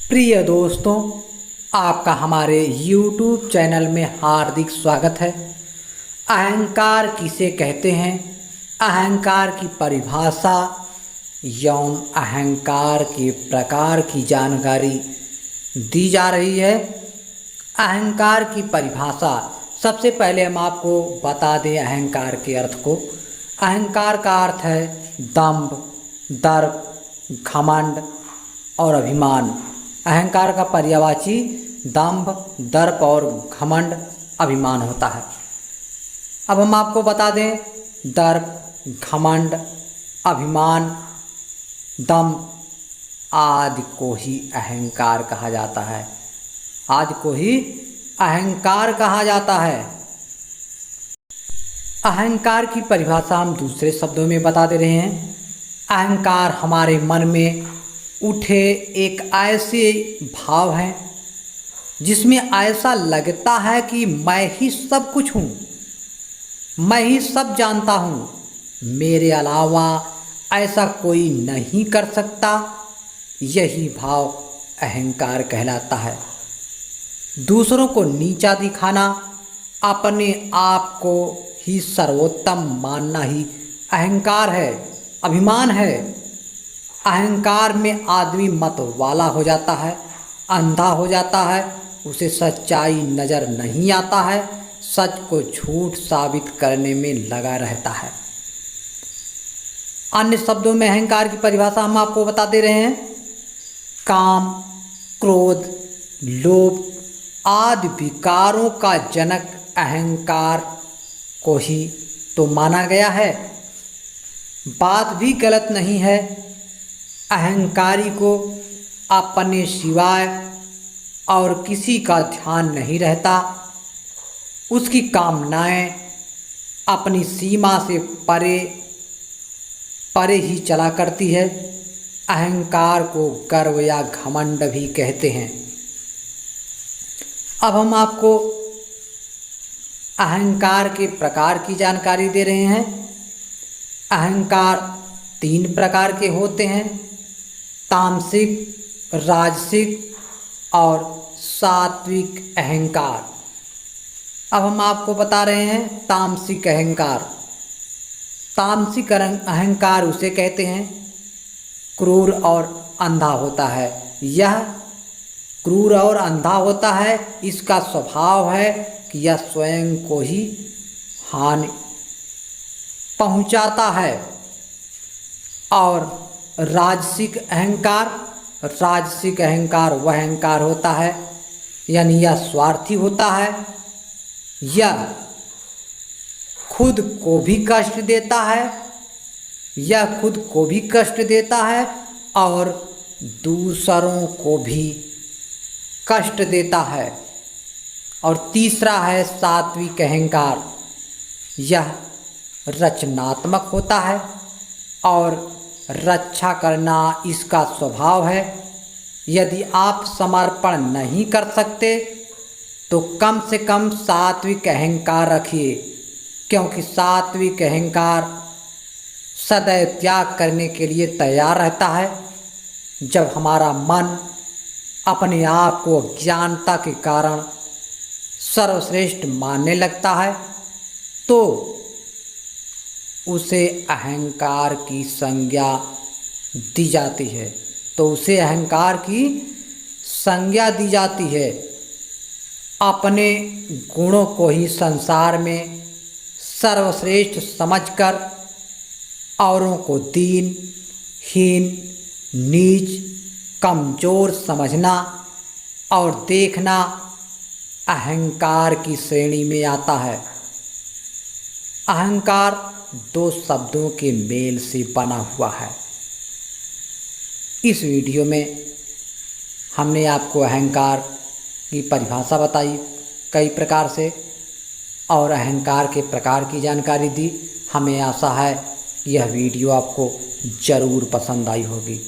प्रिय दोस्तों, आपका हमारे YouTube चैनल में हार्दिक स्वागत है। अहंकार किसे कहते हैं, अहंकार की परिभाषा एवं अहंकार के प्रकार की जानकारी दी जा रही है। अहंकार की परिभाषा सबसे पहले हम आपको बता दें अहंकार के अर्थ को। अहंकार का अर्थ है दंभ, दर्प, घमंड और अभिमान। अहंकार का पर्यायवाची दंभ, दर्प और घमंड, अभिमान होता है। अब हम आपको बता दें दर्प, घमंड, अभिमान, दंभ आदि को ही अहंकार कहा जाता है। आदि को ही अहंकार कहा जाता है। अहंकार की परिभाषा हम दूसरे शब्दों में बता दे रहे हैं। अहंकार हमारे मन में उठे एक ऐसे भाव हैं जिसमें ऐसा लगता है कि मैं ही सब कुछ हूँ, मैं ही सब जानता हूँ, मेरे अलावा ऐसा कोई नहीं कर सकता। यही भाव अहंकार कहलाता है। दूसरों को नीचा दिखाना, अपने आप को ही सर्वोत्तम मानना ही अहंकार है, अभिमान है। अहंकार में आदमी मत वाला हो जाता है, अंधा हो जाता है, उसे सच्चाई नज़र नहीं आता है, सच को झूठ साबित करने में लगा रहता है। अन्य शब्दों में अहंकार की परिभाषा हम आपको बता दे रहे हैं। काम, क्रोध, लोभ आदि विकारों का जनक अहंकार को ही तो माना गया है। बात भी गलत नहीं है। अहंकारी को अपने सिवाय और किसी का ध्यान नहीं रहता। उसकी कामनाएं अपनी सीमा से परे परे ही चला करती है। अहंकार को गर्व या घमंड भी कहते हैं। अब हम आपको अहंकार के प्रकार की जानकारी दे रहे हैं। अहंकार 3 प्रकार के होते हैं: तामसिक, राजसिक और सात्विक अहंकार। अब हम आपको बता रहे हैं तामसिक अहंकार। तामसिक अहंकार उसे कहते हैं क्रूर और अंधा होता है। यह क्रूर और अंधा होता है। इसका स्वभाव है कि यह स्वयं को ही हानि पहुंचाता है। और राजसिक अहंकार, राजसिक अहंकार वह अहंकार होता है यानी यह स्वार्थी होता है। यह खुद को भी कष्ट देता है, यह खुद को भी कष्ट देता है और दूसरों को भी कष्ट देता है। और तीसरा है सात्विक अहंकार। यह रचनात्मक होता है और रक्षा करना इसका स्वभाव है। यदि आप समर्पण नहीं कर सकते तो कम से कम सात्विक अहंकार रखिए, क्योंकि सात्विक अहंकार सदैव त्याग करने के लिए तैयार रहता है। जब हमारा मन अपने आप को अज्ञानता के कारण सर्वश्रेष्ठ मानने लगता है तो उसे अहंकार की संज्ञा दी जाती है। तो उसे अहंकार की संज्ञा दी जाती है। अपने गुणों को ही संसार में सर्वश्रेष्ठ समझकर औरों को दीन, हीन, नीच, कमज़ोर समझना और देखना अहंकार की श्रेणी में आता है। अहंकार 2 शब्दों के मेल से बना हुआ है। इस वीडियो में हमने आपको अहंकार की परिभाषा बताई कई प्रकार से और अहंकार के प्रकार की जानकारी दी। हमें आशा है यह वीडियो आपको ज़रूर पसंद आई होगी।